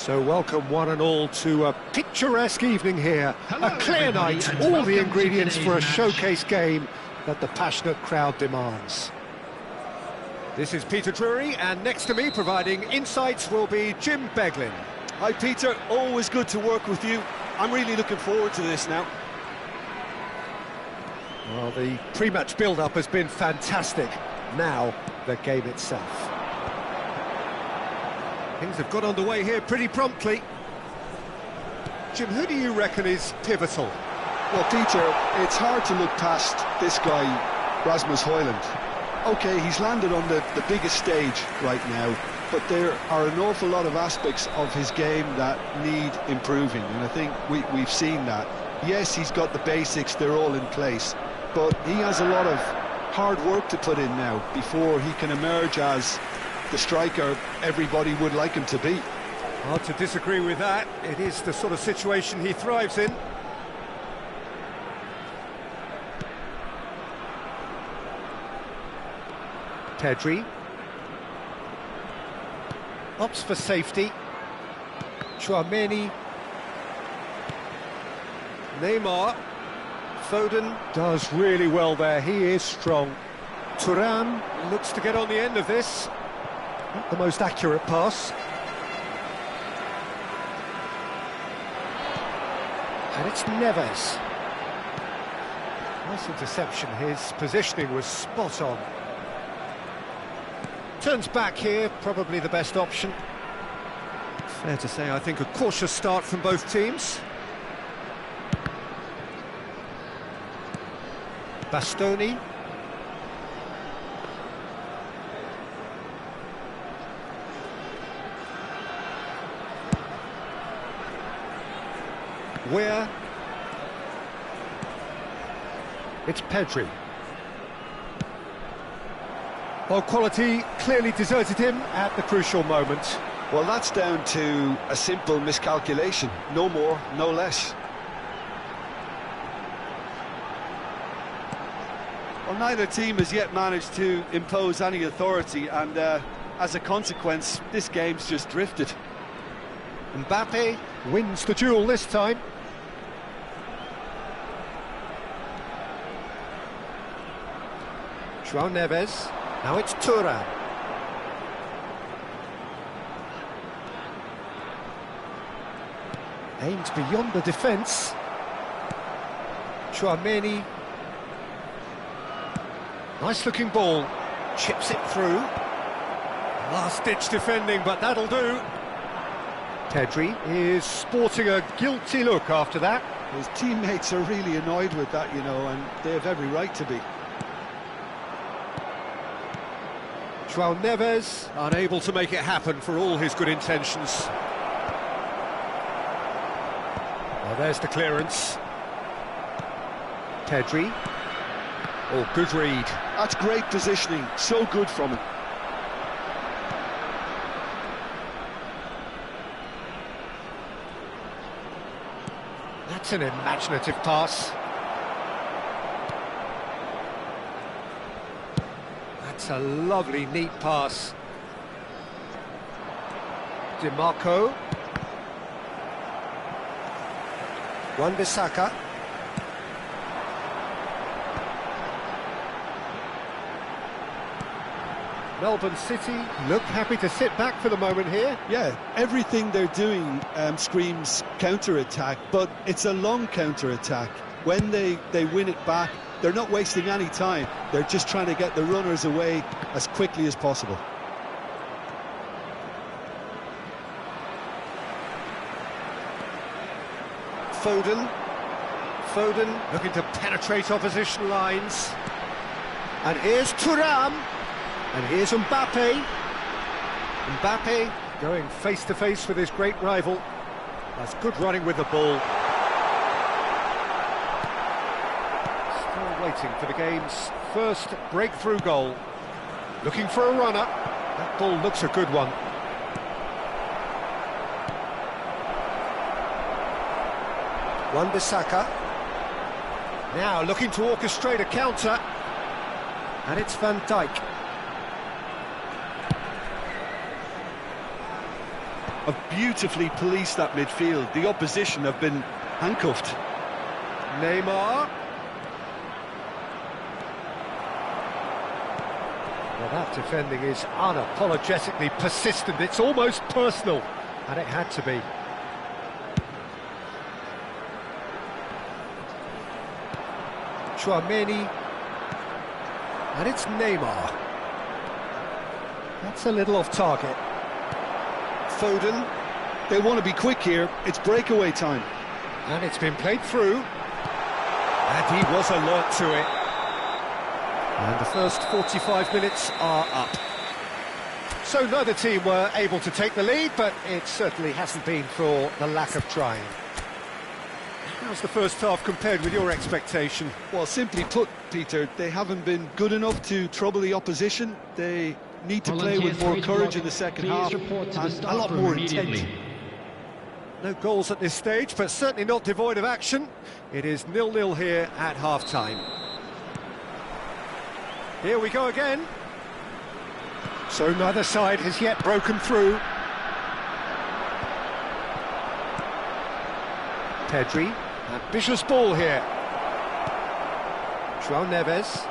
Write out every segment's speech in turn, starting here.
So welcome one and all to a picturesque evening here. Hello, a clear night, all the ingredients for a showcase game that the passionate crowd demands. This is Peter Drury, and next to me providing insights will be Jim Beglin. Hi Peter, always good to work with you. I'm really looking forward to this now. Well, the pre-match build-up has been fantastic. Now, the game itself. Things have got underway here pretty promptly. Jim, who do you reckon is pivotal? Well, Peter, it's hard to look past this guy, Rasmus Højlund. OK, he's landed on the biggest stage right now, but there are an awful lot of aspects of his game that need improving, and I think we've seen that. Yes, he's got the basics, they're all in place, but he has a lot of hard work to put in now before he can emerge as the striker everybody would like him to be. Hard to disagree with that. It is the sort of situation he thrives in. Pedri. Opts for safety. Chouameni. Neymar. Foden does really well there. He is strong. Thuram looks to get on the end of this. Not the most accurate pass. And it's Neves. Nice interception. His positioning was spot on. Turns back here, probably the best option. Fair to say, I think a cautious start from both teams. Bastoni. Where? It's Pedri. Well, quality clearly deserted him at the crucial moment. Well, that's down to a simple miscalculation. No more, no less. Well, neither team has yet managed to impose any authority, and as a consequence, this game's just drifted. Mbappe wins the duel this time. João Neves. Now it's Thuram. Aims beyond the defence. Chouameni. Nice looking ball. Chips it through. Last-ditch defending, but that'll do. Pedri is sporting a guilty look after that. His teammates are really annoyed with that, you know, and they have every right to be. João Neves unable to make it happen for all his good intentions. Well, there's the clearance. Pedri. Oh, good read. That's great positioning, so good from him. That's an imaginative pass. That's a lovely, neat pass. DiMarco. Wan-Bissaka. Melbourne City look happy to sit back for the moment here. Yeah, everything they're doing screams counter-attack, but it's a long counter-attack. When they win it back, they're not wasting any time. They're just trying to get the runners away as quickly as possible. Foden looking to penetrate opposition lines. And here's Thuram. And here's Mbappe. Mbappe going face-to-face with his great rival. That's good running with the ball. Still waiting for the game's first breakthrough goal. Looking for a runner. That ball looks a good one. Wan-Bissaka. Now looking to orchestrate a counter. And it's Van Dijk. have beautifully policed that midfield. The opposition have been handcuffed. Neymar. Well, that defending is unapologetically persistent. It's almost personal, and it had to be. Chouameni. And it's Neymar. That's a little off target. Foden. They want to be quick here. It's breakaway time. And it's been played through. And he was alert to it. And the first 45 minutes are up. So neither team were able to take the lead, but it certainly hasn't been for the lack of trying. How's the first half compared with your expectation? Well, simply put, Peter, they haven't been good enough to trouble the opposition. They need to play with more courage in the second half and a lot more intent. No goals at this stage, but certainly not devoid of action. It is 0-0 here at half-time. Here we go again. So neither side has yet broken through. Pedri, ambitious ball here. João Neves.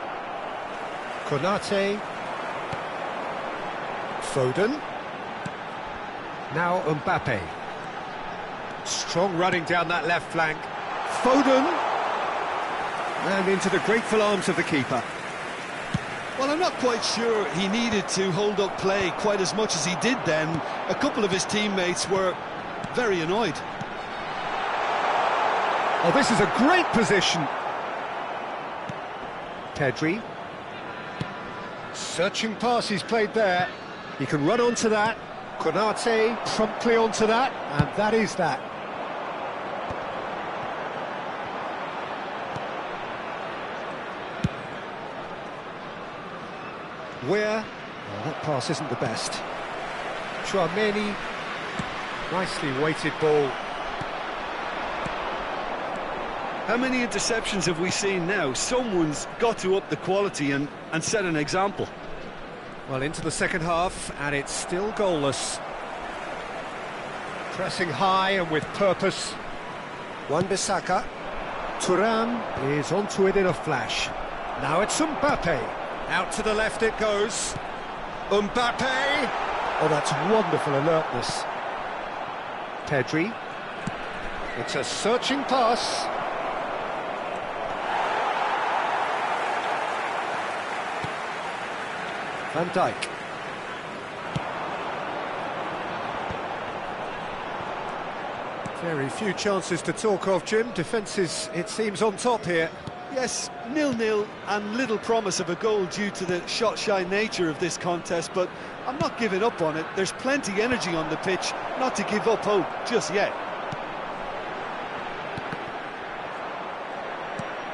Konate. Foden. Now Mbappe. Strong running down that left flank. Foden. And into the grateful arms of the keeper. Well, I'm not quite sure he needed to hold up play quite as much as he did then. A couple of his teammates were very annoyed. Oh, this is a great position. Pedri. Searching pass he's played there. He can run onto that. Konate promptly onto that, and that is that. Where? Oh, that pass isn't the best. Chouameni. Nicely weighted ball. How many interceptions have we seen now? Someone's got to up the quality and set an example. Well, into the second half, and it's still goalless. Pressing high and with purpose. Wan-Bissaka. Thuram is onto it in a flash. Now it's Mbappe. Out to the left it goes. Mbappe! Oh, that's wonderful alertness. Pedri. It's a searching pass. Van Dijk. Very few chances to talk of, Jim. Defence is, it seems, on top here. Yes, 0-0 and little promise of a goal due to the shot-shy nature of this contest, but I'm not giving up on it. There's plenty energy on the pitch, not to give up hope just yet.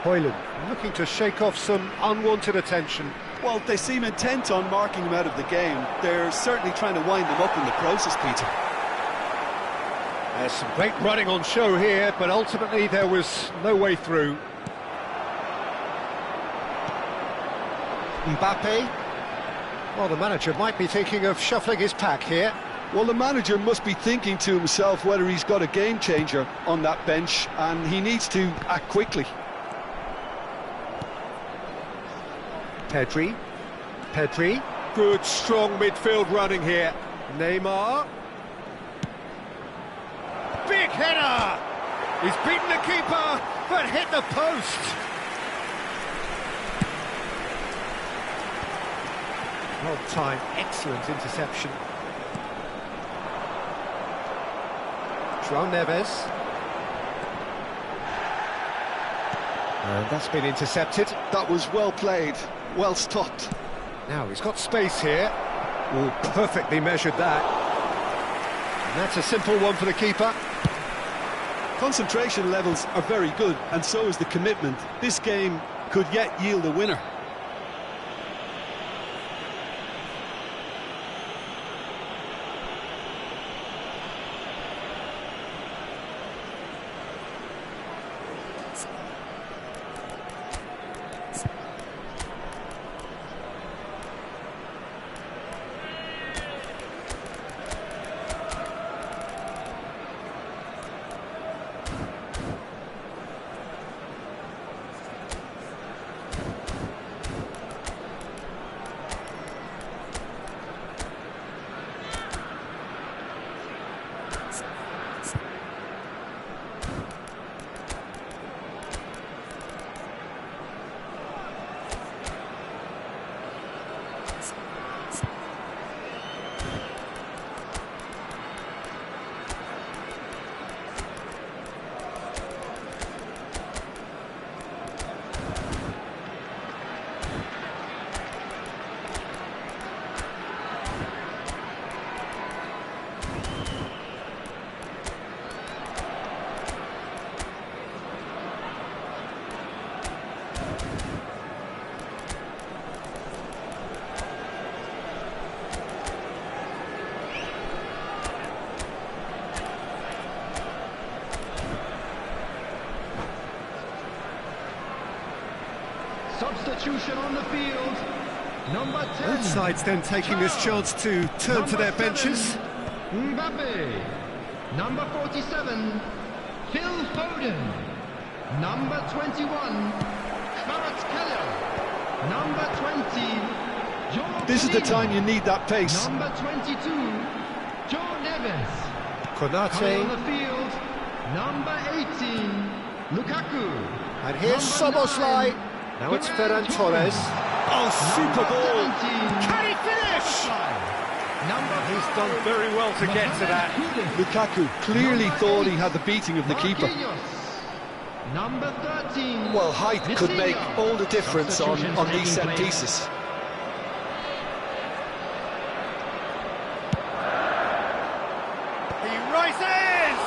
Højlund looking to shake off some unwanted attention. Well, they seem intent on marking him out of the game. They're certainly trying to wind him up in the process, Peter. There's some great running on show here, but ultimately there was no way through. Mbappe. Well, the manager might be thinking of shuffling his pack here. Well, the manager must be thinking to himself whether he's got a game changer on that bench, and he needs to act quickly. Pedri. Good, strong midfield running here. Neymar. Big header! He's beaten the keeper, but hit the post. Well timed, excellent interception. João Neves. And that's been intercepted. That was well played, well stopped. Now he's got space here. Oh, perfectly measured that. And that's a simple one for the keeper. Concentration levels are very good, and so is the commitment. This game could yet yield a winner. Substitution on the field. Number 10. Both sides then taking this chance to turn to their benches. Mbappe. Number 47. Phil Foden. Number 21. Kvaratskhelia. Number 20. Joe This is the Bellingham. time you need that pace. Number 22. Joe Neves. Coming on Konate, the field. Number 18. Lukaku. and here's Number Szoboszlai. 9, Now it's Ferran Torres. Oh, super ball. 17. Can he finish? He's Done very well to get to that. Lukaku clearly thought he had the beating of the keeper. Number 13. Well, height could make all the difference on Substitutions these set taking place. pieces. He rises!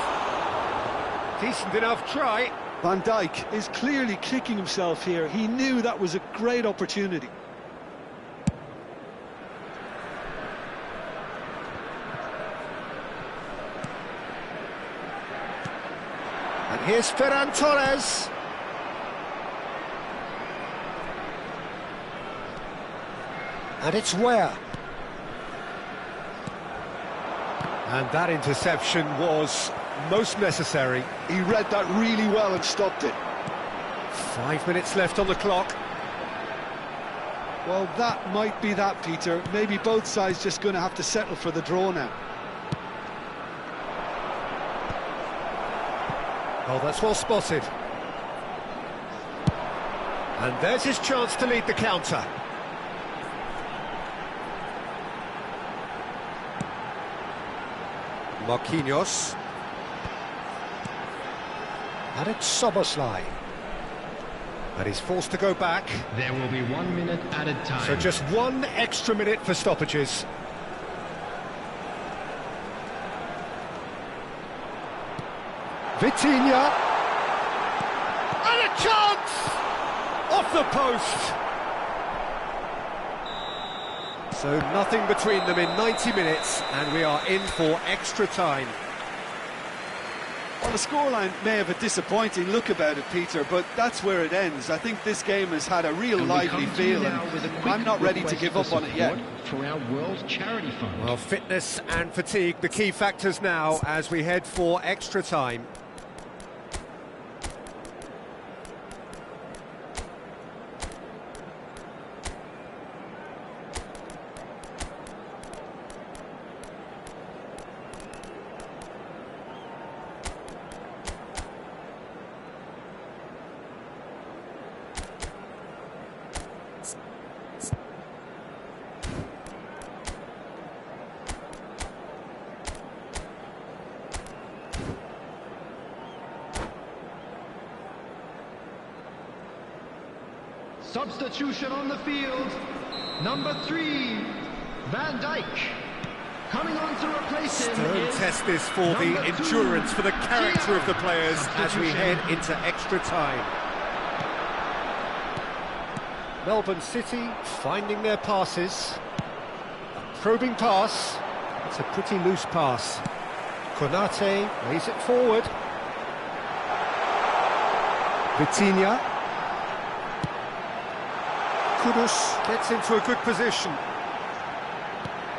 Decent enough try. Van Dijk is clearly kicking himself here. He knew that was a great opportunity. And here's Ferran Torres. And it's Ware. And that interception was most necessary. He read that really well and stopped it. 5 minutes left on the clock. Well, that might be that, Peter. Maybe both sides just going to have to settle for the draw now. Oh, that's well spotted. And there's his chance to lead the counter. Marquinhos. And it's Szoboszlai. And he's forced to go back. There will be 1 minute added time. So just 1 extra minute for stoppages. Vitinha. And a chance! Off the post! So nothing between them in 90 minutes, and we are in for extra time. Well, the scoreline may have a disappointing look about it, Peter, but that's where it ends. I think this game has had a real And we lively come to you feel, now and with a quick I'm not ready to request give for up on it yet. support For our World Charity Fund. Well, fitness and fatigue, the key factors now as we head for extra time. Substitution on the field. Number 3, Van Dijk. Coming on to replace him Stern is test this for the number 2, endurance, for the character of the players as we head into extra time. Melbourne City finding their passes. A probing pass. It's a pretty loose pass. Konate lays it forward. Vitinha. Kudus gets into a good position.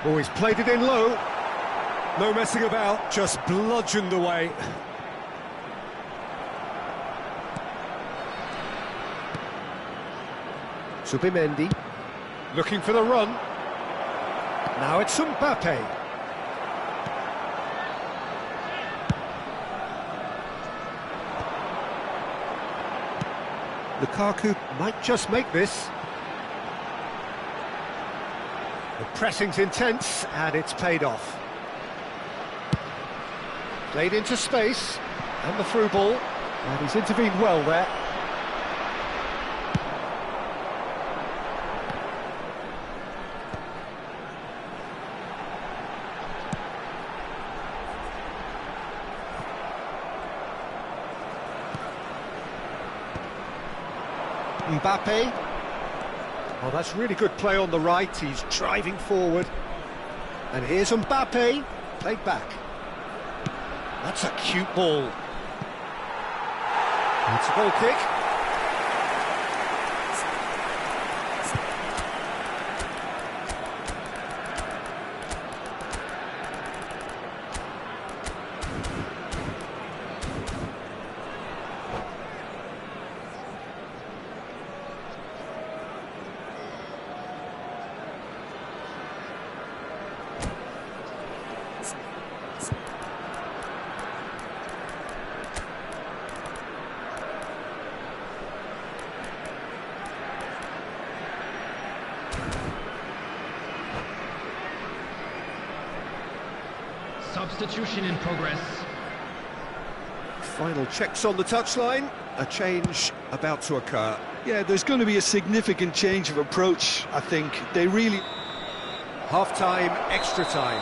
Oh, he's played it in low. No messing about, just bludgeoned away. Zubimendi looking for the run. Now it's Mbappe. Lukaku might just make this. The pressing's intense, and it's paid off. Played into space, and the through ball, and he's intervened well there. Mbappe. Oh, that's really good play on the right. He's driving forward. And here's Mbappe. Played back. That's a cute ball. It's a goal kick. Substitution in progress. Final checks on the touchline. A change about to occur. Yeah, there's going to be a significant change of approach, I think. They really... Half-time, extra time.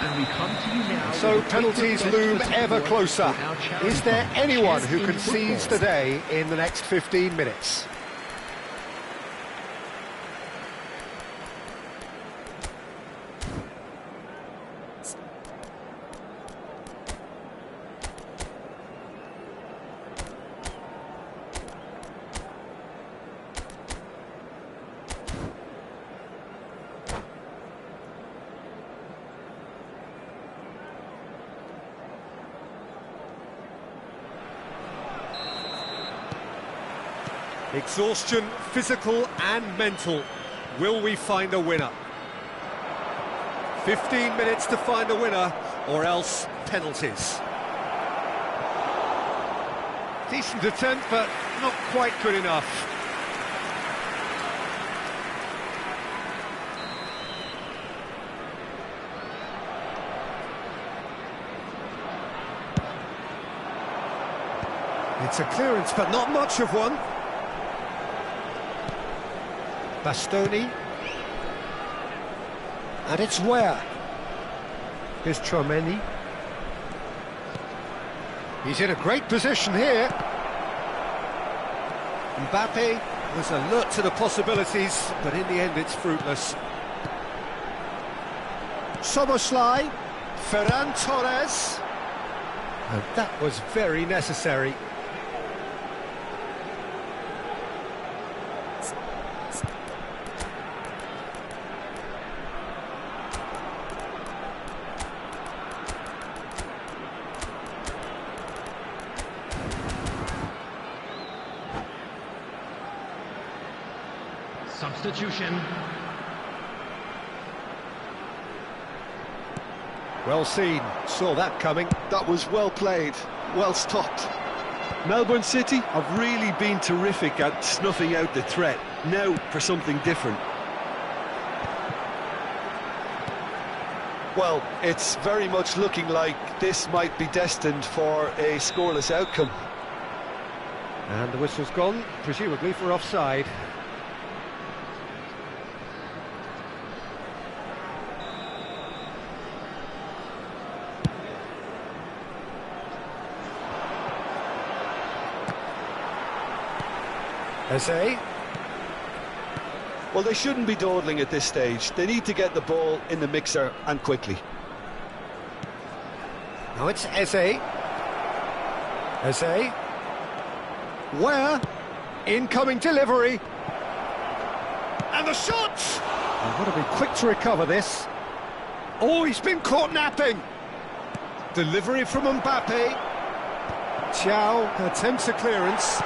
And we come to you now. So penalties loom ever closer. Is there anyone who can seize the day in the next 15 minutes? Exhaustion, physical and mental. Will we find a winner? 15 minutes to find a winner, or else penalties. Decent attempt, but not quite good enough. It's a clearance, but not much of one. Bastoni, and it's where? Here's Chouameni. He's in a great position here. Mbappe was alert to the possibilities, but in the end it's fruitless. Soboslai, Ferran Torres, and that was very necessary. Substitution. Well seen, saw that coming. That was well played, well stopped. Melbourne City have really been terrific at snuffing out the threat. Now for something different. Well, it's very much looking like this might be destined for a scoreless outcome. And the whistle's gone, presumably for offside. Eze. Well, they shouldn't be dawdling at this stage. They need to get the ball in the mixer and quickly. Now it's Eze. Eze. Where? Incoming delivery. And the shot! I've got to be quick to recover this. Oh, he's been caught napping. Delivery from Mbappe. Thiaw attempts a clearance.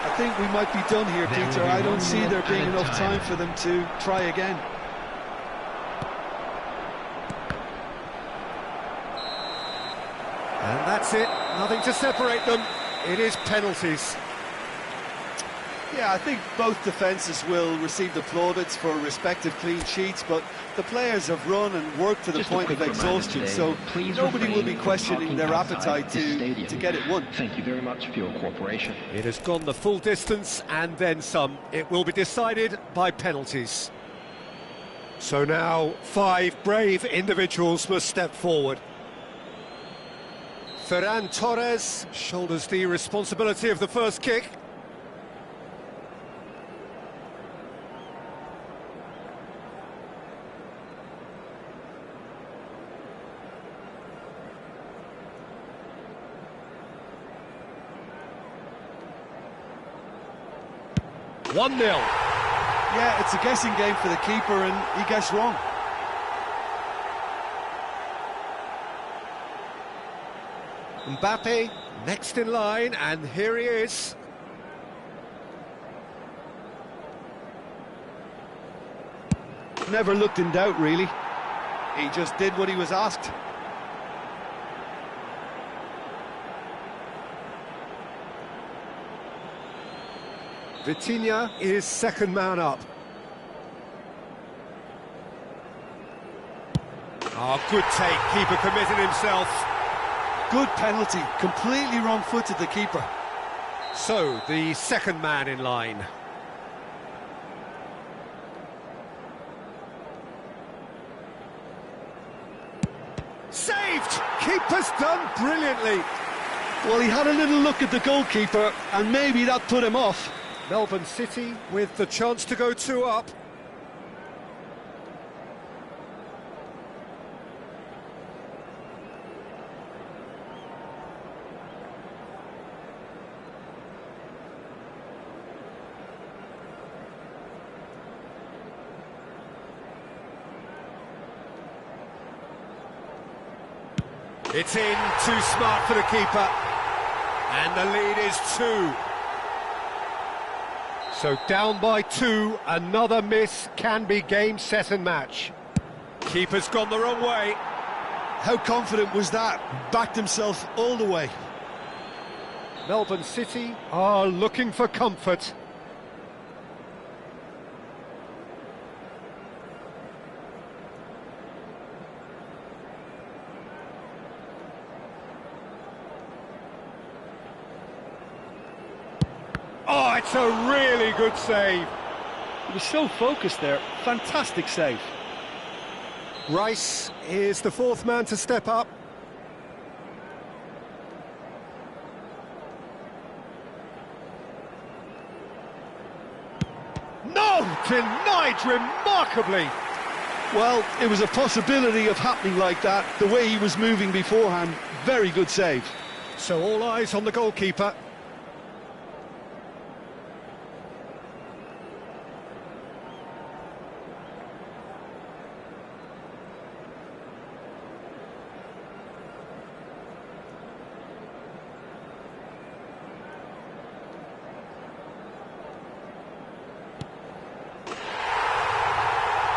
I think we might be done here, Peter. I don't see there being enough time for them to try again. And that's it. Nothing to separate them. It is penalties. Yeah, I think both defences will receive the plaudits for respective clean sheets, but the players have run and worked to the point of exhaustion, so nobody will be questioning their appetite to get it won. Thank you very much for your cooperation. It has gone the full distance and then some. It will be decided by penalties. So now 5 brave individuals must step forward. Ferran Torres shoulders the responsibility of the first kick. One 0. Yeah, it's a guessing game for the keeper, and he guessed wrong. Mbappe next in line, and here he is. Never looked in doubt, really. He just did what he was asked. Vitinha is second man up. Oh, good take, keeper committed himself. Good penalty, completely wrong-footed the keeper. So, the second man in line. Saved! Keeper's done brilliantly. Well, he had a little look at the goalkeeper, and maybe that put him off. Melbourne City with the chance to go 2 up. It's in, too smart for the keeper. And the lead is 2. So down by 2, another miss can be game, set and match. Keeper's gone the wrong way. How confident was that? Backed himself all the way. Melbourne City are looking for comfort. Oh, it's a really good save. He was so focused there. Fantastic save. Rice is the fourth man to step up. No! Denied remarkably. Well, it was a possibility of happening like that. The way he was moving beforehand, very good save. So all eyes on the goalkeeper.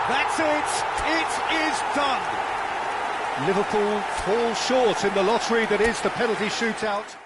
That's it! It is done! Liverpool fall short in the lottery that is the penalty shootout.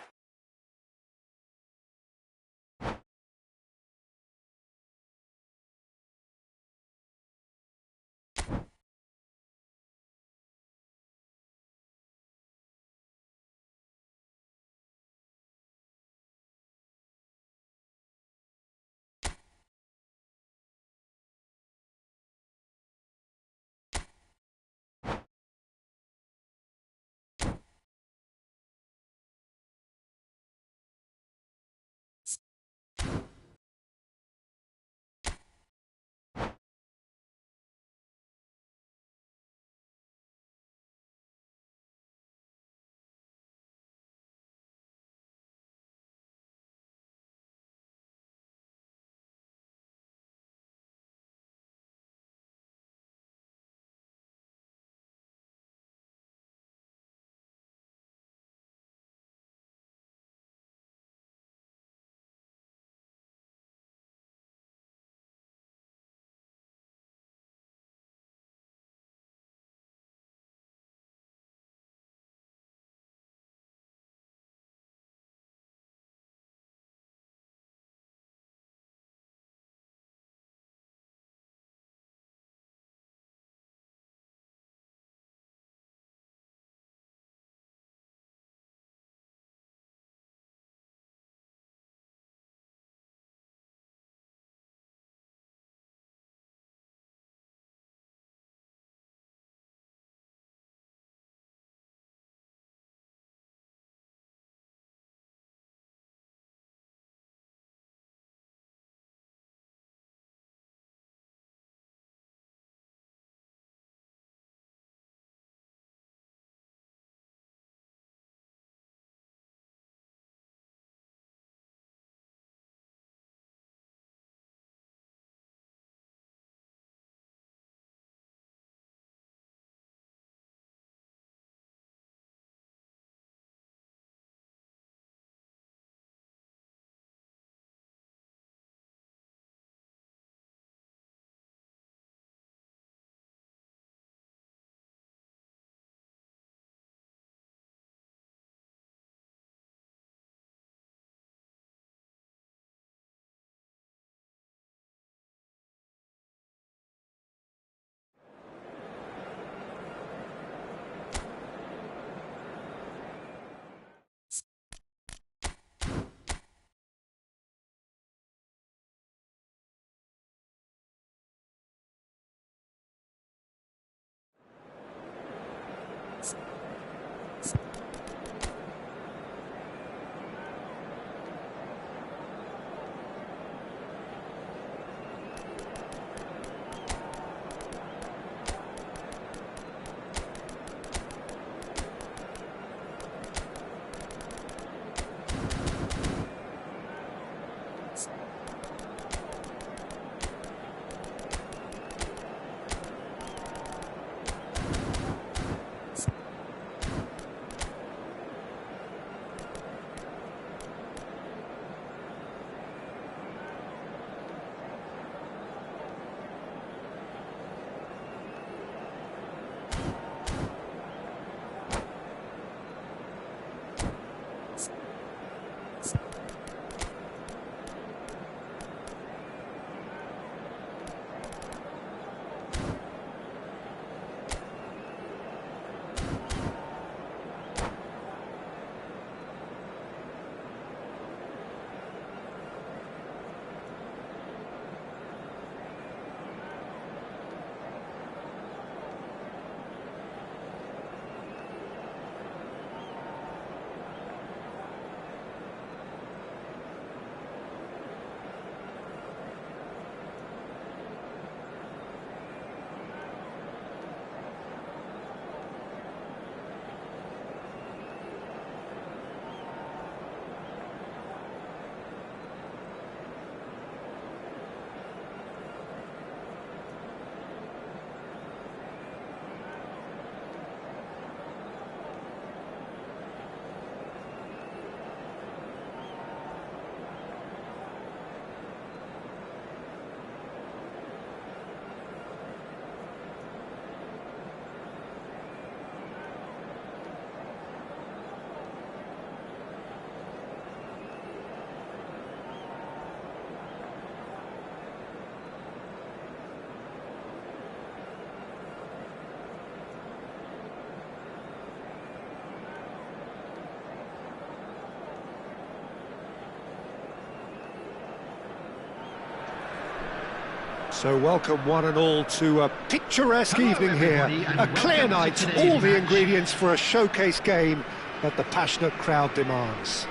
So welcome one and all to a picturesque evening here, a clear night, all the ingredients for a showcase game that the passionate crowd demands.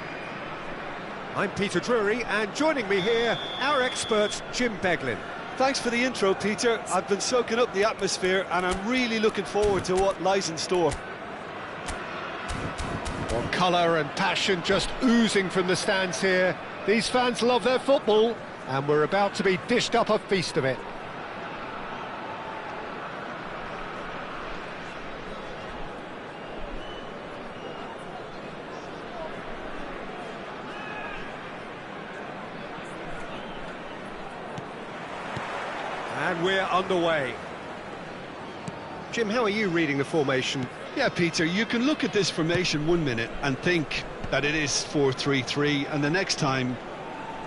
I'm Peter Drury, and joining me here, our expert Jim Beglin. Thanks for the intro, Peter. I've been soaking up the atmosphere and I'm really looking forward to what lies in store. Well, colour and passion just oozing from the stands here. These fans love their football, and we're about to be dished up a feast of it. And we're underway. Jim, how are you reading the formation? Yeah, Peter, you can look at this formation 1 minute and think that it is 4-3-3, and the next time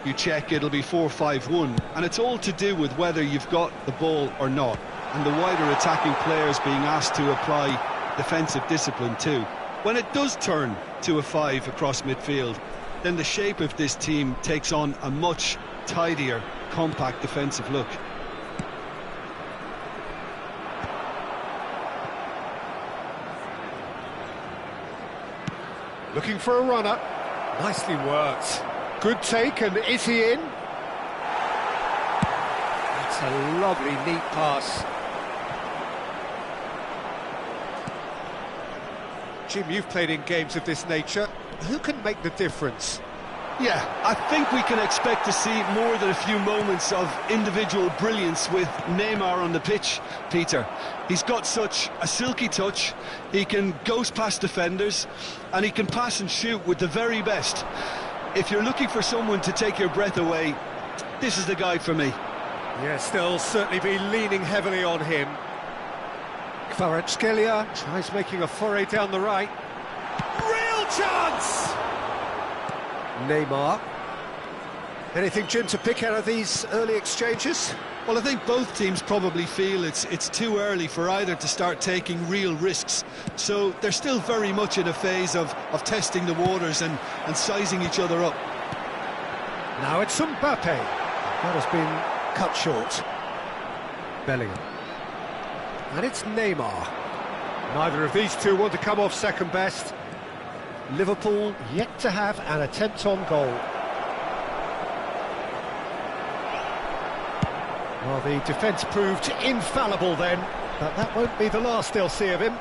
you check, it'll be 4-5-1, and it's all to do with whether you've got the ball or not, and the wider attacking players being asked to apply defensive discipline too. When it does turn to a 5 across midfield, then the shape of this team takes on a much tidier, compact defensive look. Looking for a runner. Nicely worked. Good take, and is he in? That's a lovely, neat pass. Jim, you've played in games of this nature. Who can make the difference? Yeah, I think we can expect to see more than a few moments of individual brilliance with Neymar on the pitch, Peter. He's got such a silky touch, he can ghost past defenders, and he can pass and shoot with the very best. If you're looking for someone to take your breath away, this is the guy for me. Yes, they'll certainly be leaning heavily on him. Kvaratskhelia tries making a foray down the right. Real chance! Neymar. Anything, Jim, to pick out of these early exchanges? Well, I think both teams probably feel it's too early for either to start taking real risks. So they're still very much in a phase of testing the waters and sizing each other up. Now it's Mbappe. That has been cut short. Bellingham. And it's Neymar. Neither of these two want to come off second best. Liverpool yet to have an attempt on goal. Well, the defence proved infallible then, but that won't be the last they'll see of him.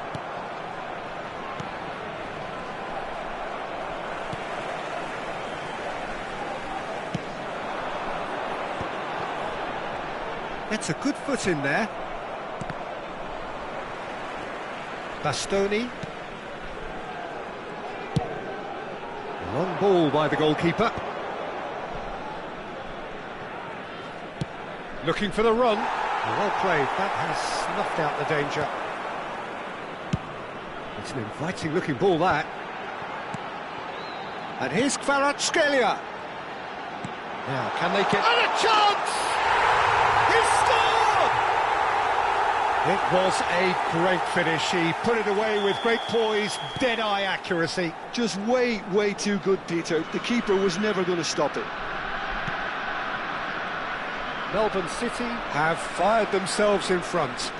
Gets a good foot in there. Bastoni. Long ball by the goalkeeper. Looking for the run. Well played. That has snuffed out the danger. It's an inviting looking ball, that. And here's Kvaratskhelia. Now, can they get... And a chance! He scored! It was a great finish. He put it away with great poise, dead-eye accuracy. Just way too good, Peter. The keeper was never going to stop it. Melbourne City have fired themselves in front.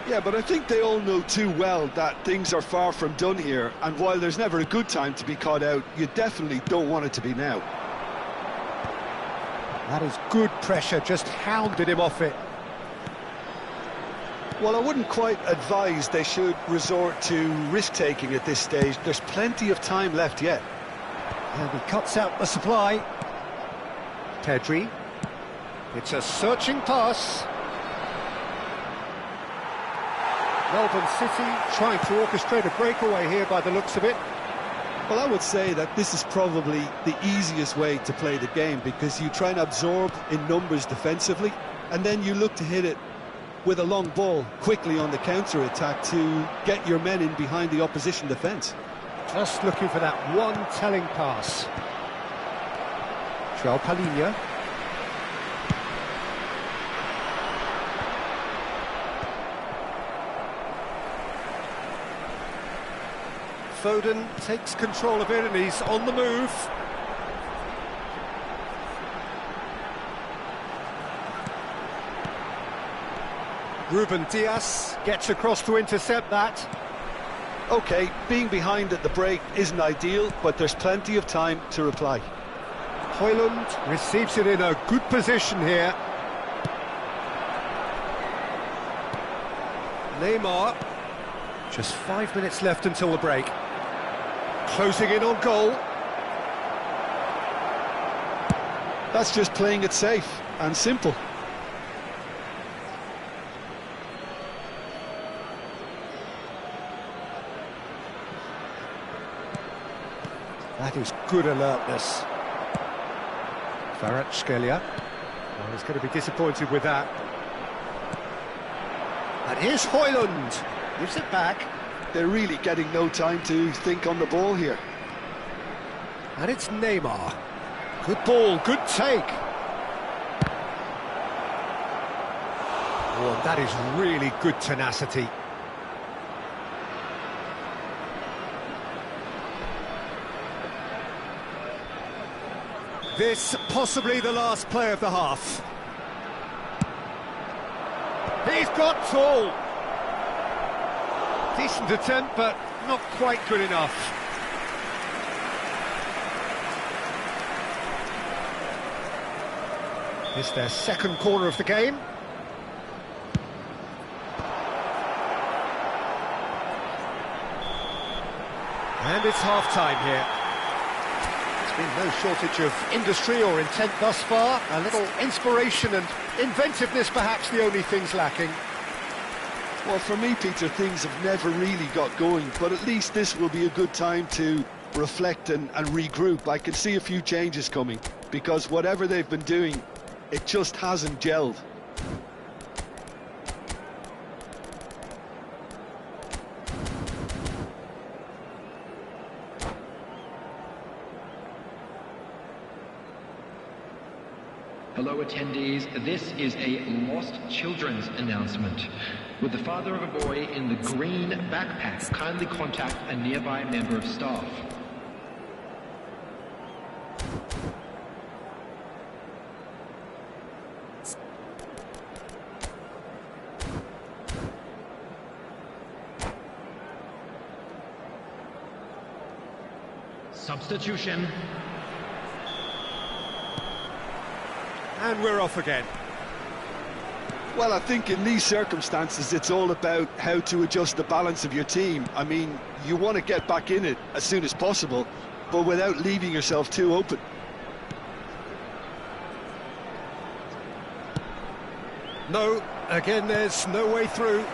Yeah, but I think they all know too well that things are far from done here, and while there's never a good time to be caught out, you definitely don't want it to be now. That is good pressure, just hounded him off it. Well, I wouldn't quite advise they should resort to risk-taking at this stage. There's plenty of time left yet. And he cuts out the supply. Pedri. It's a searching pass. Melbourne City trying to orchestrate a breakaway here by the looks of it. Well, I would say that this is probably the easiest way to play the game, because you try and absorb in numbers defensively, and then you look to hit it with a long ball quickly on the counter-attack to get your men in behind the opposition defence. Just looking for that one telling pass. João Palhinha. Foden takes control of it and he's on the move. Ruben Dias gets across to intercept that. OK, being behind at the break isn't ideal, but there's plenty of time to reply. Højlund receives it in a good position here. Neymar. Just 5 minutes left until the break. Closing in on goal. That's just playing it safe and simple. That is good alertness. Kvaratskhelia. Well, he's going to be disappointed with that. And here's Højlund. Gives it back. They're really getting no time to think on the ball here. And it's Neymar. Good ball, good take. Oh, that is really good tenacity. This possibly the last play of the half. He's got tall. Decent attempt, but not quite good enough. It's their second corner of the game. And it's half-time here. There's been no shortage of industry or intent thus far. A little inspiration and inventiveness, perhaps the only things lacking. Well, for me, Peter, things have never really got going, but at least this will be a good time to reflect and regroup. I can see a few changes coming, because whatever they've been doing, it just hasn't gelled. Hello attendees, this is a lost children's announcement. With the father of a boy in the green backpack, kindly contact a nearby member of staff. Substitution. And we're off again. Well, I think in these circumstances, it's all about how to adjust the balance of your team. I mean, you want to get back in it as soon as possible, but without leaving yourself too open. No, again, there's no way through.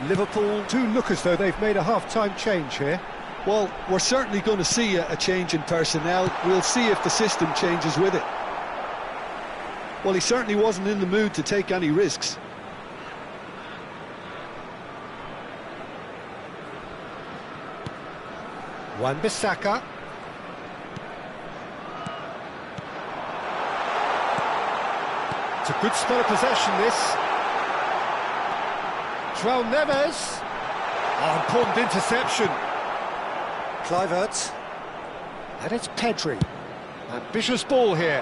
Liverpool do look as though they've made a half-time change here. Well, we're certainly going to see a change in personnel. We'll see if the system changes with it. Well, he certainly wasn't in the mood to take any risks. Wan-Bissaka. It's a good spell of possession, this. João Neves. Oh, important interception. Kluivert. And it's Pedri. Ambitious ball here.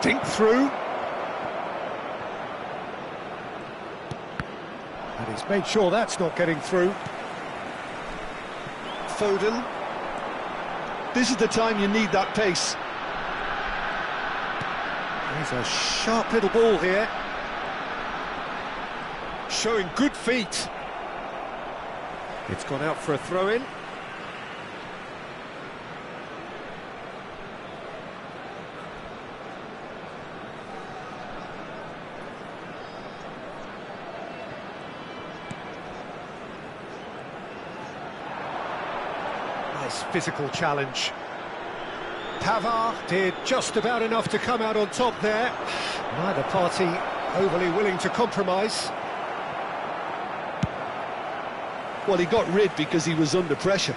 Dink through. And he's made sure that's not getting through. Foden. This is the time you need that pace. He's a sharp little ball here. Showing good feet. It's gone out for a throw-in. Nice physical challenge. Pavard did just about enough to come out on top there. Neither party overly willing to compromise. Well, he got rid because he was under pressure.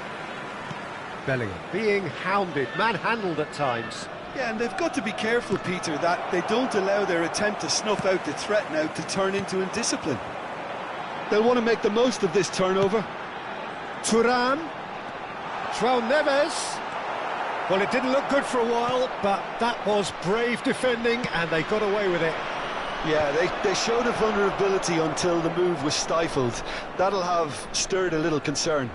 Bellingham being hounded, manhandled at times. Yeah, and they've got to be careful, Peter, that they don't allow their attempt to snuff out the threat now to turn into indiscipline. They'll want to make the most of this turnover. Thuram. João Neves. Well, it didn't look good for a while, but that was brave defending, and they got away with it. Yeah, they showed a vulnerability until the move was stifled. That'll have stirred a little concern.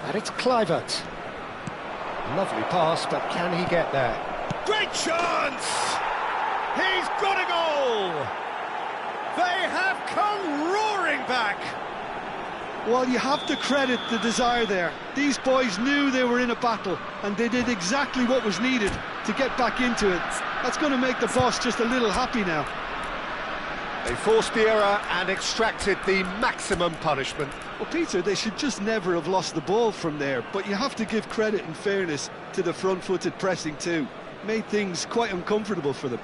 And it's Kluivert. Lovely pass, but can he get there? Great chance! He's got a goal! They have come roaring back! Well, you have to credit the desire there. These boys knew they were in a battle, and they did exactly what was needed to get back into it. That's going to make the boss just a little happy now. They forced the error and extracted the maximum punishment. Well, Peter, they should just never have lost the ball from there, but you have to give credit and fairness to the front-footed pressing too. Made things quite uncomfortable for them.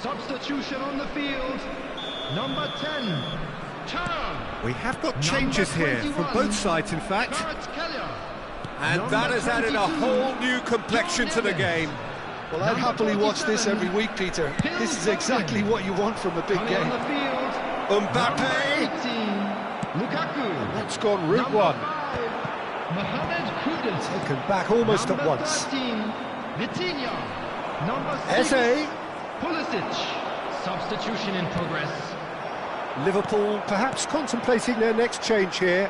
Substitution on the field. Number 10, Thuram. We have got changes here from both sides, in fact. And that has added a whole new complexion to the game. Well, I'd happily watch this every week, Peter. This is exactly what you want from a big game. Mbappe. That's gone route one. Taken back almost at once. Eze. Pulisic. Substitution in progress. Liverpool perhaps contemplating their next change here.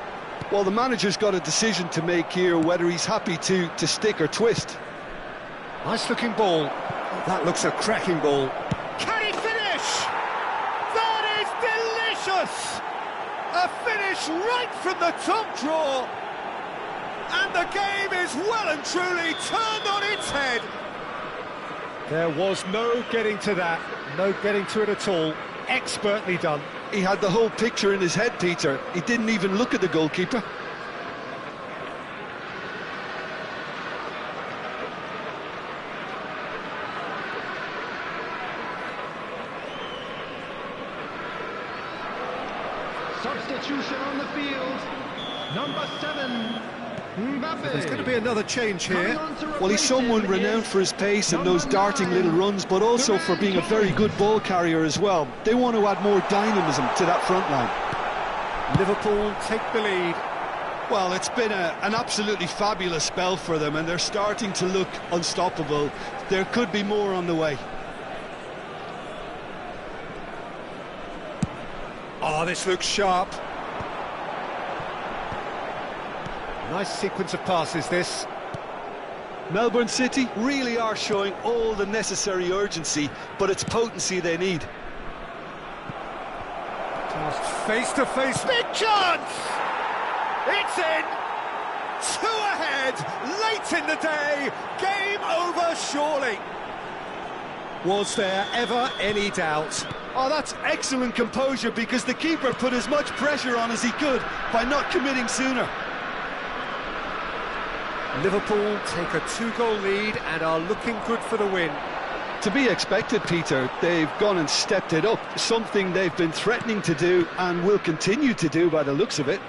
Well, the manager's got a decision to make here, whether he's happy to stick or twist. Nice looking ball. Oh, that looks a cracking ball. Can he finish? Marvellous! A finish right from the top draw. And the game is well and truly turned on its head. There was no getting to that, no getting to it at all. Expertly done. He had the whole picture in his head, Peter. He didn't even look at the goalkeeper. Substitution on the field. Number 7, Mbappe. There's going to be another change here. Well, he's someone renowned for his pace and those darting little runs, but also for being a very good ball carrier as well. They want to add more dynamism to that front line. Liverpool take the lead. Well, it's been an absolutely fabulous spell for them, and they're starting to look unstoppable. There could be more on the way. Oh, this looks sharp. Nice sequence of passes, this. Melbourne City really are showing all the necessary urgency, but it's potency they need. Just face-to-face, big chance! It's in! 2 ahead, late in the day, game over surely. Was there ever any doubt? Oh, that's excellent composure, because the keeper put as much pressure on as he could by not committing sooner. Liverpool take a 2-goal lead and are looking good for the win. To be expected, Peter. They've gone and stepped it up, something they've been threatening to do and will continue to do by the looks of it.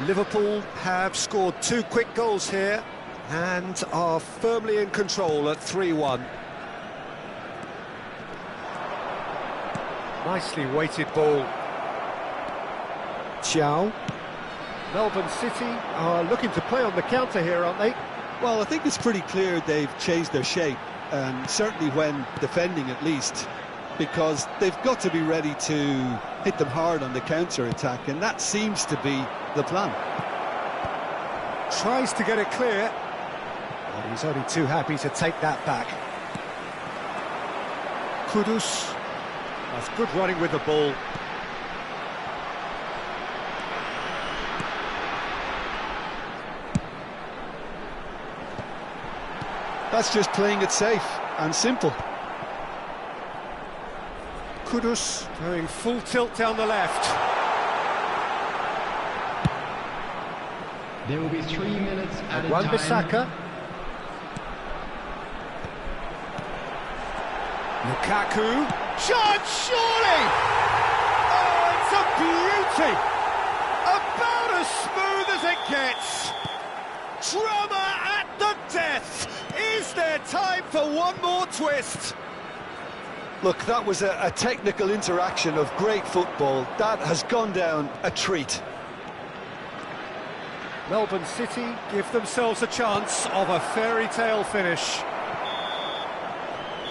Liverpool have scored 2 quick goals here and are firmly in control at 3-1. Nicely weighted ball. Chow. Melbourne City are looking to play on the counter here, aren't they? Well, I think it's pretty clear they've changed their shape, certainly when defending at least, because they've got to be ready to hit them hard on the counter-attack, and that seems to be the plan. Tries to get it clear, but he's only too happy to take that back. Kudus. That's good running with the ball. That's just playing it safe and simple. Kudus going full tilt down the left. There will be 3 minutes added time. Wan-Bissaka. Lukaku. Chance, surely! Oh, it's a beauty! About as smooth as it gets. Drama at the death. Is there time for one more twist? Look, that was a technical interaction of great football. That has gone down a treat. Melbourne City give themselves a chance of a fairy tale finish.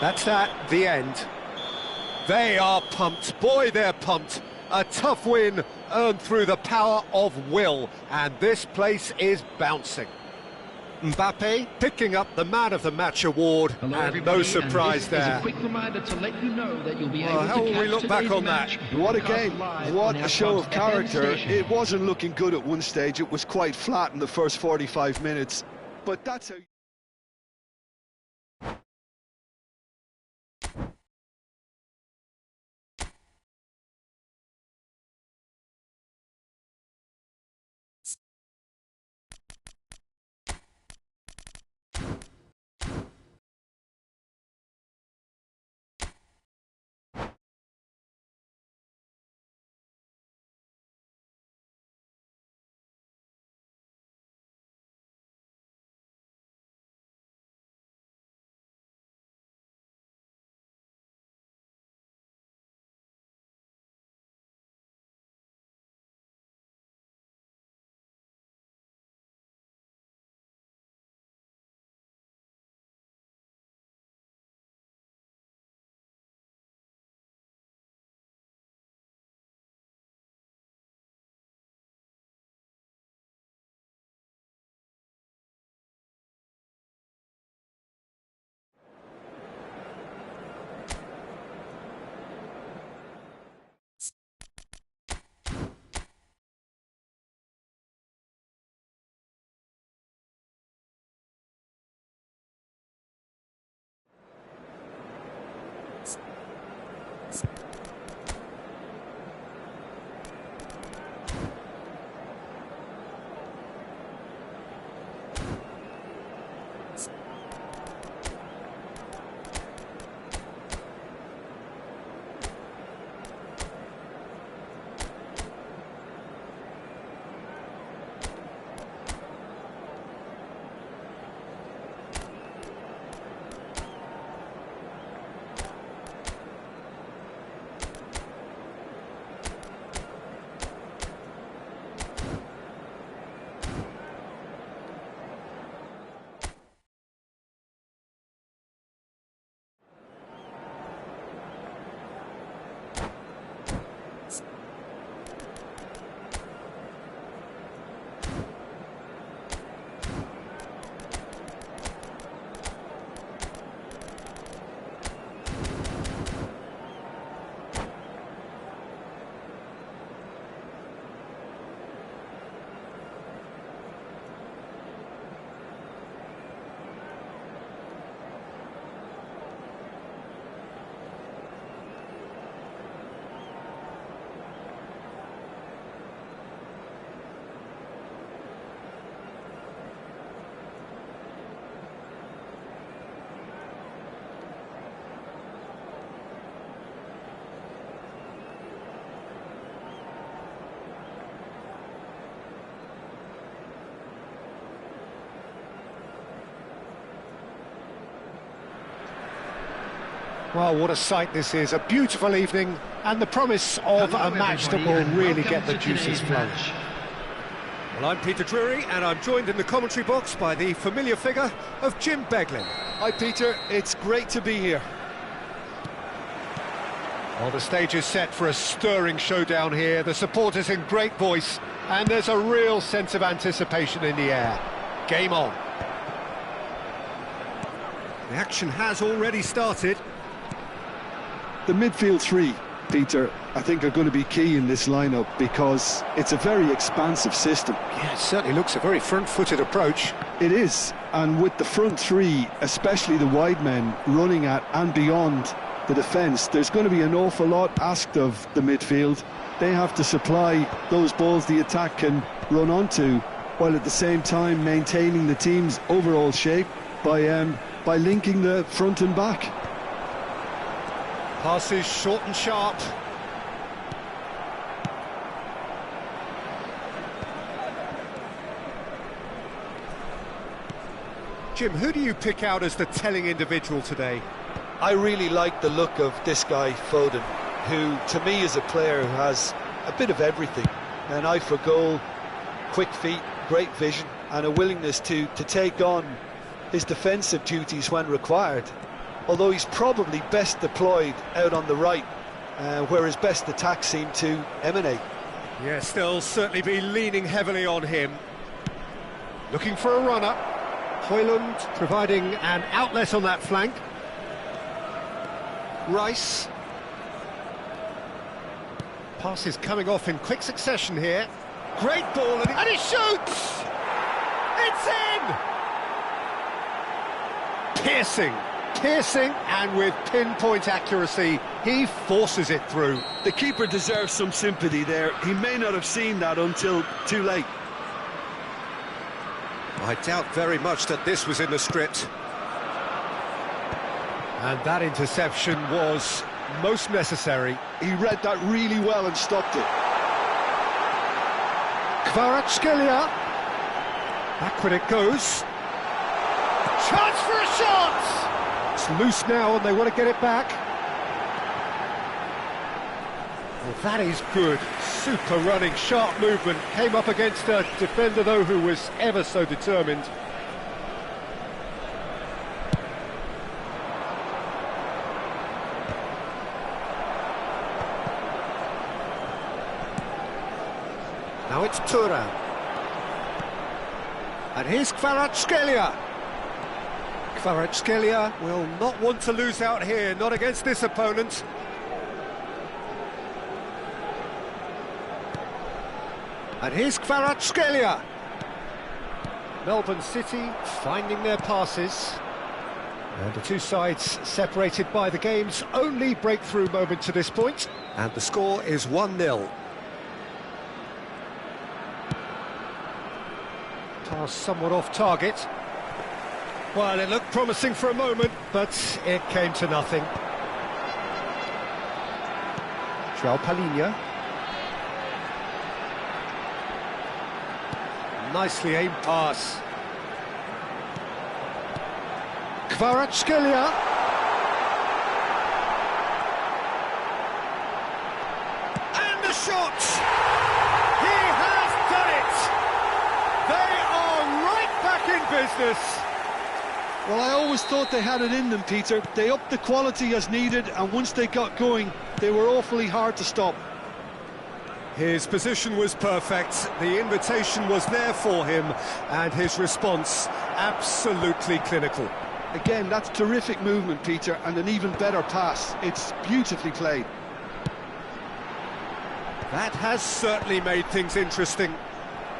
That's that, the end. They are pumped, boy they're pumped. A tough win earned through the power of will, and this place is bouncing. Mbappe picking up the Man of the Match award, Hello, and no surprise and this there. is a quick reminder to let you know that you'll be able How to will we catch look back today's on that? match What a broadcast game, live what on a our show of club's FM character. station. It wasn't looking good at one stage, it was quite flat in the first 45 minutes, but that's how Well, what a sight this is. A beautiful evening and the promise of Hello, a match that everybody, will and really welcome get the to juices today's flowing. match. Well, I'm Peter Drury and I'm joined in the commentary box by the familiar figure of Jim Beglin. Hi, Peter. It's great to be here. Well, the stage is set for a stirring showdown here. The supporters in great voice and there's a real sense of anticipation in the air. Game on. The action has already started. The midfield three, Peter, I think are going to be key in this lineup because it's a very expansive system. Yeah, it certainly looks a very front-footed approach. It is, and with the front three, especially the wide men, running at and beyond the defence, there's going to be an awful lot asked of the midfield. They have to supply those balls the attack can run onto, while at the same time maintaining the team's overall shape by linking the front and back. Passes short and sharp. Jim, who do you pick out as the telling individual today? I really like the look of this guy, Foden, who to me is a player who has a bit of everything. An eye for goal, quick feet, great vision, and a willingness to take on his defensive duties when required. Although he's probably best deployed out on the right, where his best attacks seem to emanate. Yes, they'll certainly be leaning heavily on him. Looking for a runner. Højlund providing an outlet on that flank. Rice. Passes coming off in quick succession here. Great ball and he shoots! It's in! Piercing and with pinpoint accuracy, he forces it through. The keeper deserves some sympathy there. He may not have seen that until too late. I doubt very much that this was in the script. And that interception was most necessary. He read that really well and stopped it. Kvaratskhelia. Backward it goes. Chance for a shot! It's loose now and they want to get it back. Well, that is good. Super running, sharp movement. Came up against a defender, though, who was ever so determined. Now it's Thuram. And here's Kvaratskhelia. Kvaratskhelia will not want to lose out here, not against this opponent. And here's Kvaratskhelia. Melbourne City finding their passes. And the two sides separated by the game's only breakthrough moment to this point. And the score is 1-0. Pass somewhat off target. Well, it looked promising for a moment, but it came to nothing. João Palhinha. Nicely aimed pass. Kvaratskhelia. And the shot! He has done it! They are right back in business. Well, I always thought they had it in them, Peter. They upped the quality as needed, and once they got going, they were awfully hard to stop. His position was perfect, the invitation was there for him, and his response absolutely clinical. Again, that's terrific movement, Peter, and an even better pass. It's beautifully played. That has certainly made things interesting.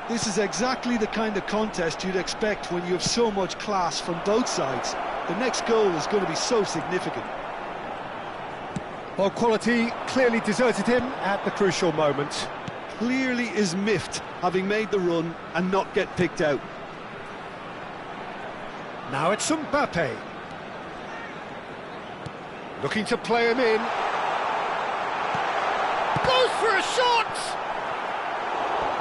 This is exactly the kind of contest you'd expect when you have so much class from both sides. The next goal is going to be so significant. Well, quality clearly deserted him at the crucial moment. Clearly is miffed, having made the run and not get picked out. Now it's Mbappe. Looking to play him in. Goes for a shot!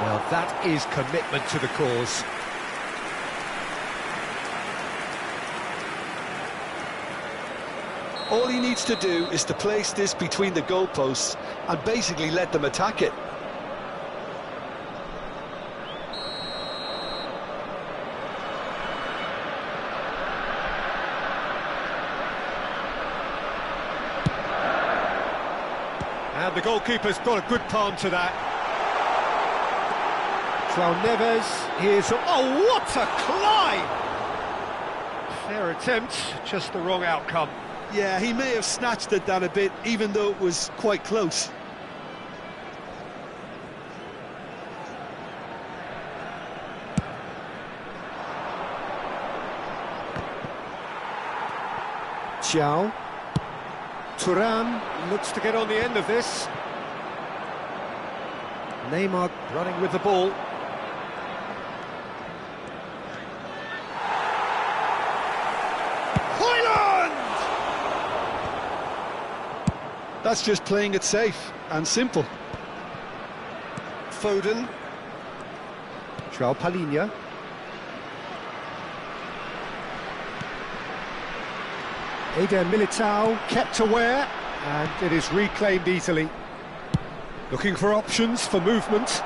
Well, that is commitment to the cause. All he needs to do is to place this between the goalposts and basically let them attack it. And the goalkeeper's got a good palm to that. João Neves, here's... Oh, what a climb! Fair attempt, just the wrong outcome. Yeah, he may have snatched at that a bit, even though it was quite close. João. Thuram looks to get on the end of this. Neymar running with the ball. That's just playing it safe and simple. Foden. João Palhinha. Eder Militao kept aware, and it is reclaimed easily. Looking for options for movement.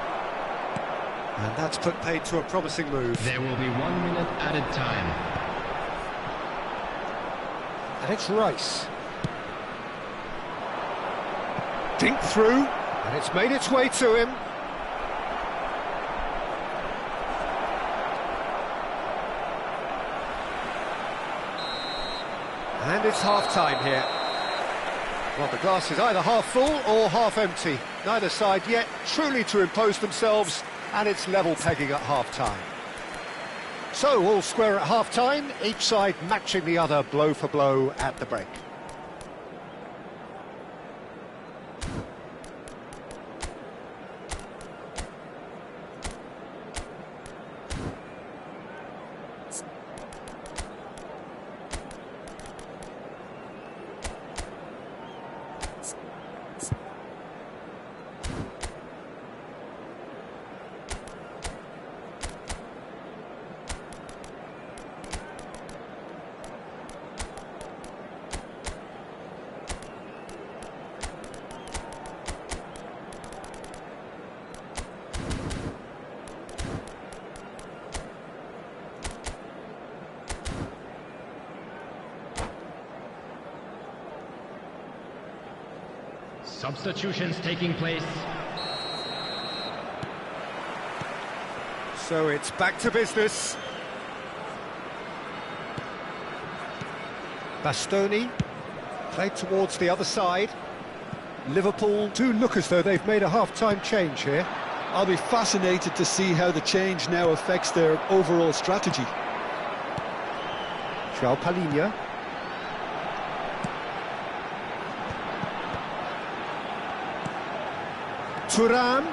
And that's put paid to a promising move. There will be 1 minute added time. And it's Rice. Dink through, and it's made its way to him. And it's half-time here. Well, the glass is either half full or half empty. Neither side yet truly to impose themselves, and it's level pegging at half-time. So, all square at half-time, each side matching the other blow for blow at the break. Substitutions taking place. So it's back to business. Bastoni played towards the other side. Liverpool do look as though they've made a half-time change here. I'll be fascinated to see how the change now affects their overall strategy. João Palhinha. Thuram.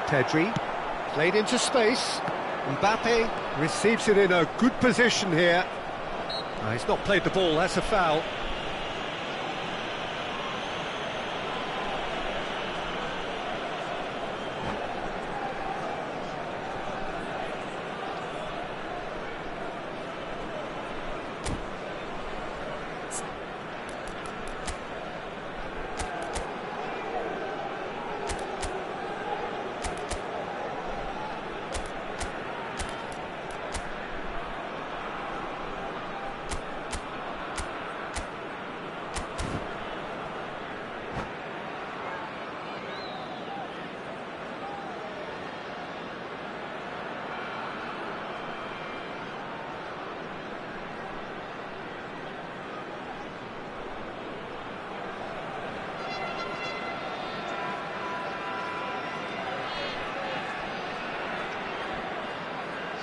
Pedri played into space. Mbappe receives it in a good position here. He's not played the ball, that's a foul.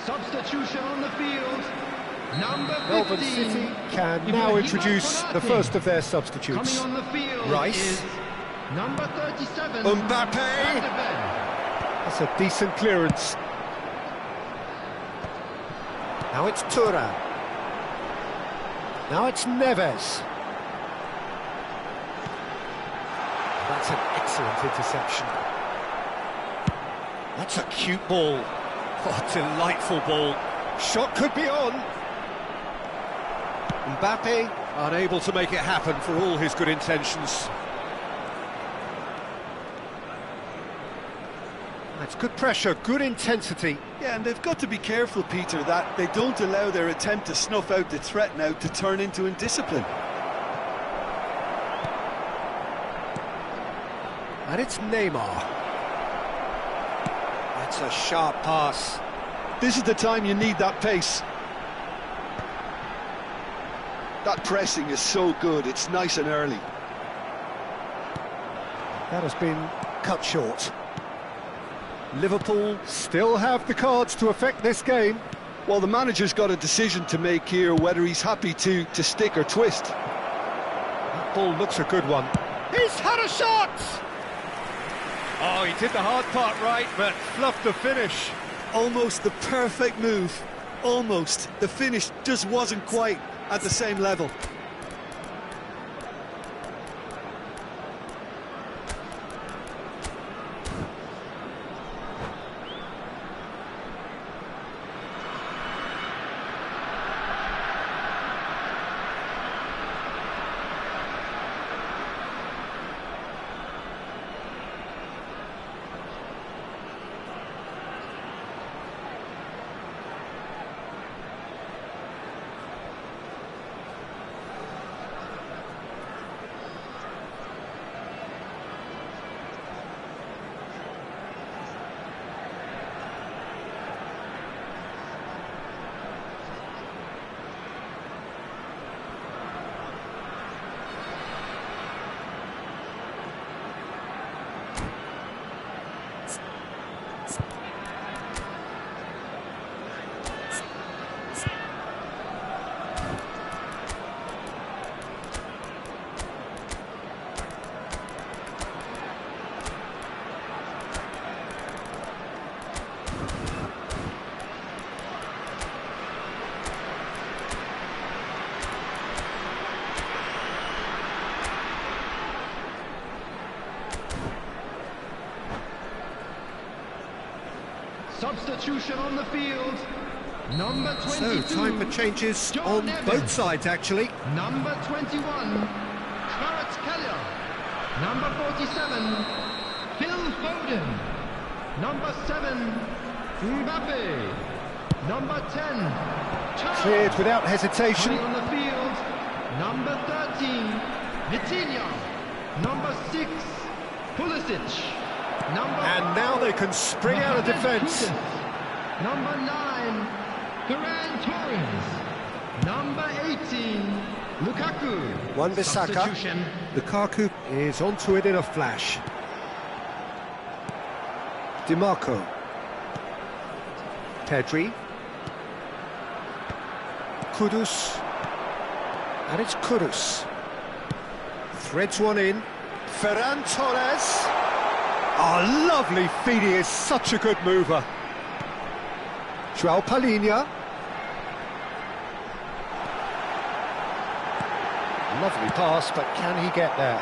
Substitution on the field. Number 15. Melbourne City can now introduce the first of their substitutes. Coming on the field Rice. is number 37. Mbappe. That's a decent clearance. Now it's Thuram. Now it's Neves. That's an excellent interception. That's a cute ball. Oh, delightful ball. Shot could be on. Mbappe unable to make it happen for all his good intentions. That's good pressure, good intensity. Yeah, and they've got to be careful, Peter, that they don't allow their attempt to snuff out the threat now to turn into indiscipline. And it's Neymar. That's a sharp pass. This is the time you need that pace. That pressing is so good, it's nice and early. That has been cut short. Liverpool still have the cards to affect this game. Well, the manager's got a decision to make here, whether he's happy to stick or twist. That ball looks a good one. He's had a shot! Oh, he did the hard part right, but fluffed the finish. Almost the perfect move. Almost. The finish just wasn't quite at the same level. Substitution on the field. Number 22. So, time for changes on both sides, actually. Number 21, Clarence Kelly. Number 47, Phil Foden. Number 7, Mbappe. Number 10, Thuram. Cleared without hesitation. Coming on the field, number 13, Vitinha. Number 6, Pulisic. And now they can spring out of defence. Number 9, Ferran Torres. Number 18, Lukaku. Wan-Bissaka. Substitution. Lukaku is onto it in a flash. DiMarco. Pedri. Kudus. And it's Kudus. Threads one in. Ferran Torres. Oh, lovely feet, he is such a good mover. João Palhinha. Lovely pass, but can he get there?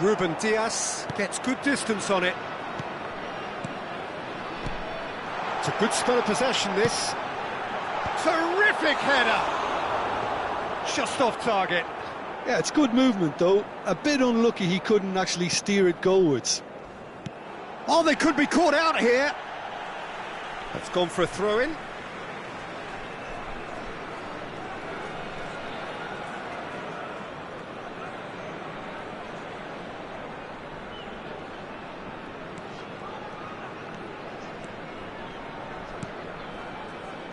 Ruben Dias gets good distance on it. It's a good spell of possession, this. Terrific header! Just off target. Yeah, it's good movement, though. A bit unlucky he couldn't actually steer it goalwards. Oh, they could be caught out here. That's gone for a throw-in.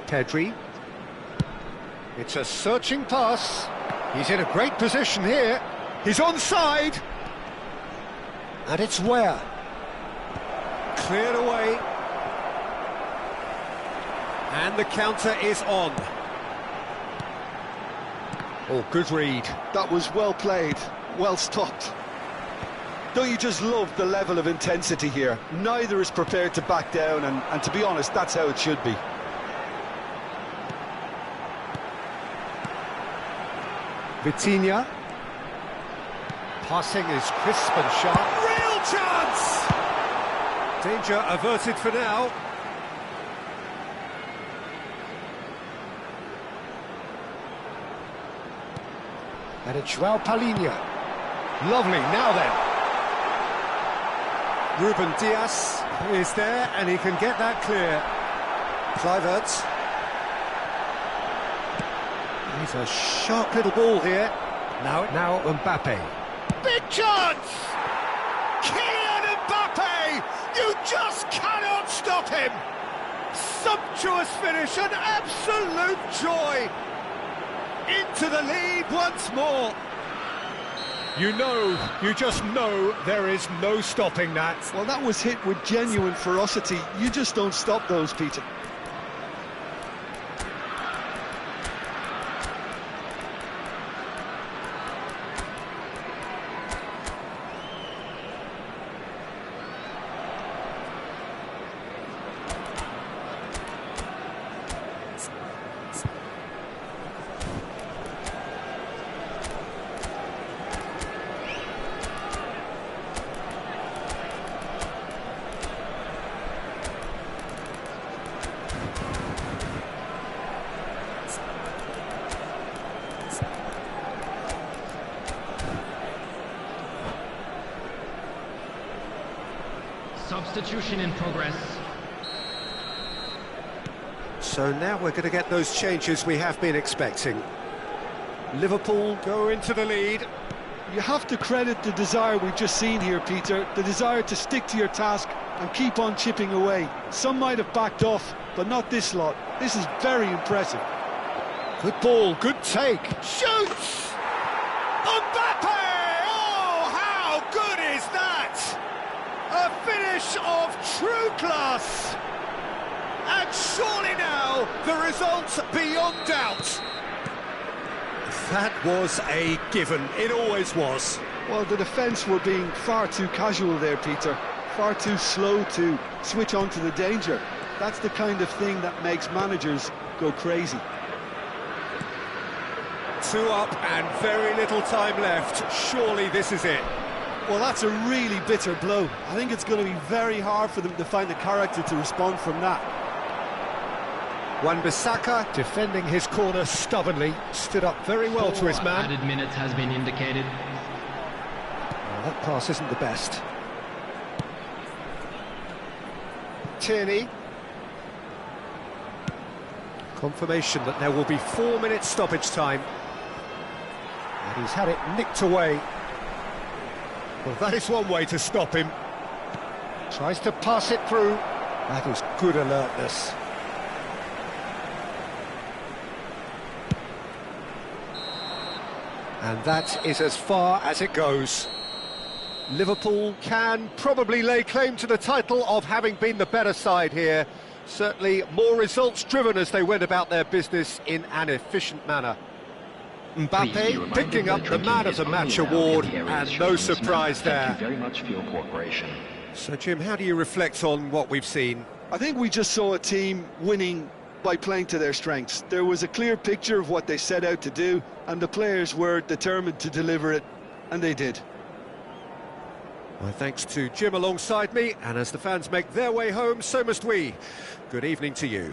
Pedri. It's a searching pass. He's in a great position here. He's onside. And it's where? Cleared away. And the counter is on. Oh, good read. That was well played, well stopped. Don't you just love the level of intensity here? Neither is prepared to back down, and to be honest, that's how it should be. Vitinha. Passing is crisp and sharp. Real chance! Danger averted for now. And it's João Palhinha. Lovely, now then. Ruben Dias is there, and he can get that clear. Kluivert. He's a sharp little ball here. Now Mbappe. Big chance! Kylian Mbappe! You just cannot stop him! Sumptuous finish, an absolute joy! Into the lead once more. You just know there is no stopping that. Well, that was hit with genuine ferocity. You just don't stop those, Peter. Substitution in progress. So now we're going to get those changes we have been expecting. Liverpool go into the lead. You have to credit the desire we've just seen here, Peter, the desire to stick to your task and keep on chipping away. Some might have backed off, but not this lot. This is very impressive. Good ball, good take. Shoots! Mbappe! Oh, how good is that? A finish of true class. And surely now the result's beyond doubt. That was a given. It always was. Well, the defence were being far too casual there, Peter. Far too slow to switch on to the danger. That's the kind of thing that makes managers go crazy. 2 up and very little time left. Surely this is it. Well, that's a really bitter blow. I think it's going to be very hard for them to find the character to respond from that. Wan-Bissaka defending his corner stubbornly, stood up very well to his man. Added minutes has been indicated. Well, that pass isn't the best. Tierney. Confirmation that there will be 4 minutes stoppage time. And he's had it nicked away. Well, that is one way to stop him. Tries to pass it through. That is good alertness. And that is as far as it goes. Liverpool can probably lay claim to the title of having been the better side here. Certainly more results-driven as they went about their business in an efficient manner. Mbappe picking up the Man of the Match award, and no surprise there. Thank you very much for your cooperation. So, Jim, how do you reflect on what we've seen? I think we just saw a team winning by playing to their strengths. There was a clear picture of what they set out to do, and the players were determined to deliver it, and they did. My thanks to Jim alongside me, and as the fans make their way home, so must we. Good evening to you.